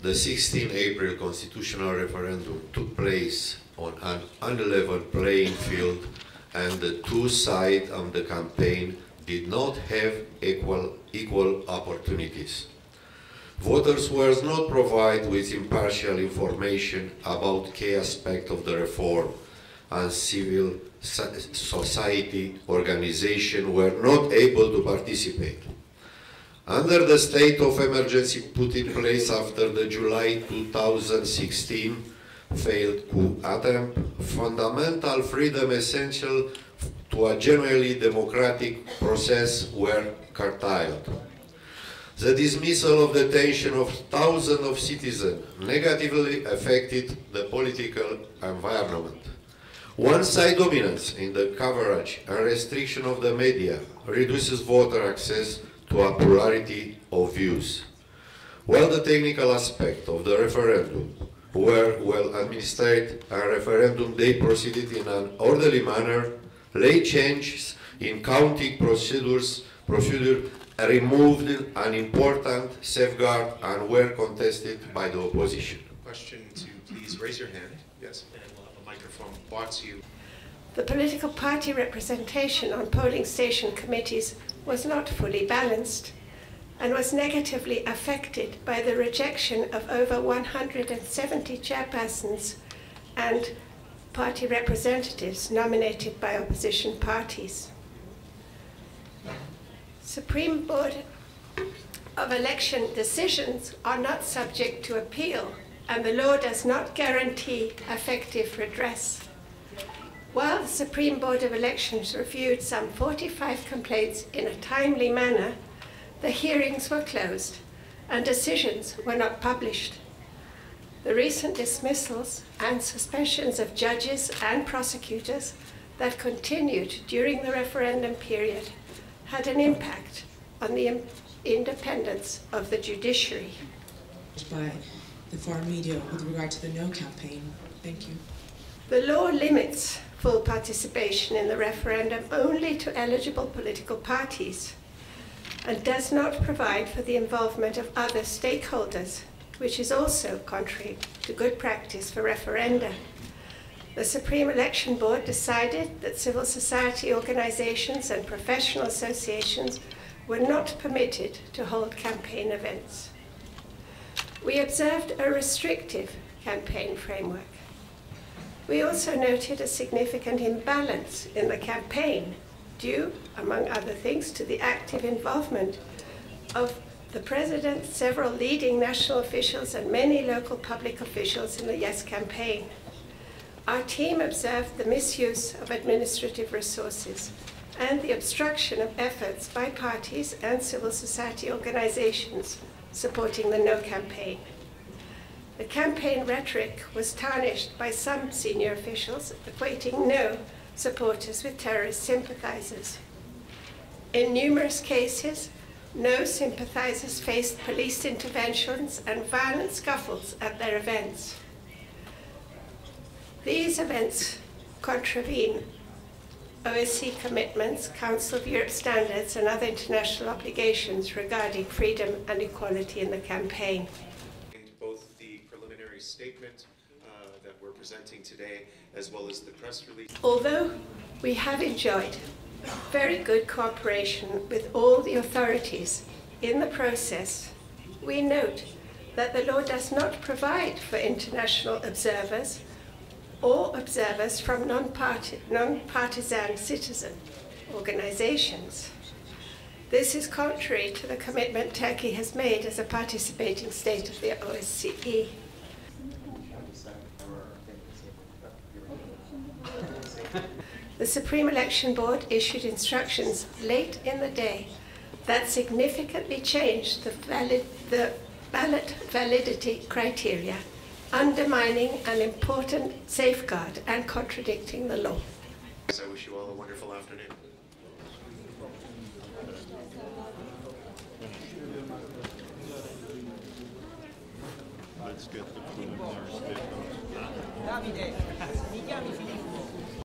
The 16 April constitutional referendum took place on an uneven playing field, and the two sides of the campaign did not have equal opportunities. Voters were not provided with impartial information about key aspects of the reform, and civil society organizations were not able to participate. Under the state of emergency put in place after the July 2016 failed coup attempt, fundamental freedom essential to a genuinely democratic process were curtailed. The dismissal of detention of thousands of citizens negatively affected the political environment. One-side dominance in the coverage and restriction of the media reduces voter access to a plurality of views. While the technical aspects of the referendum were well administered and referendum day proceeded in an orderly manner, late changes in counting procedure removed an important safeguard and were contested by the opposition. Question to please raise your hand. Yes, and we'll have a microphone brought to you. The political party representation on polling station committees was not fully balanced and was negatively affected by the rejection of over 170 chairpersons and party representatives nominated by opposition parties. Supreme Board of Election decisions are not subject to appeal, and the law does not guarantee effective redress. While the Supreme Board of Elections reviewed some 45 complaints in a timely manner, the hearings were closed and decisions were not published. The recent dismissals and suspensions of judges and prosecutors that continued during the referendum period had an impact on the independence of the judiciary. By the foreign media with regard to the No campaign. Thank you. The law limits full participation in the referendum only to eligible political parties and does not provide for the involvement of other stakeholders, which is also contrary to good practice for referenda. The Supreme Election Board decided that civil society organizations and professional associations were not permitted to hold campaign events. We observed a restrictive campaign framework. We also noted a significant imbalance in the campaign due, among other things, to the active involvement of the President, several leading national officials and many local public officials in the Yes campaign. Our team observed the misuse of administrative resources and the obstruction of efforts by parties and civil society organizations supporting the No campaign. The campaign rhetoric was tarnished by some senior officials, equating No supporters with terrorist sympathizers. In numerous cases, No sympathizers faced police interventions and violent scuffles at their events. These events contravene OSCE commitments, Council of Europe standards, and other international obligations regarding freedom and equality in the campaign. Both the preliminary statement that we're presenting today, as well as the press release. Although we have enjoyed very good cooperation with all the authorities in the process, we note that the law does not provide for international observers or observers from non-partisan citizen organizations. This is contrary to the commitment Turkey has made as a participating state of the OSCE. The Supreme Election Board issued instructions late in the day that significantly changed the ballot validity criteria, undermining an important safeguard and contradicting the law. I wish you all a wonderful afternoon. Let's get the preliminary statement.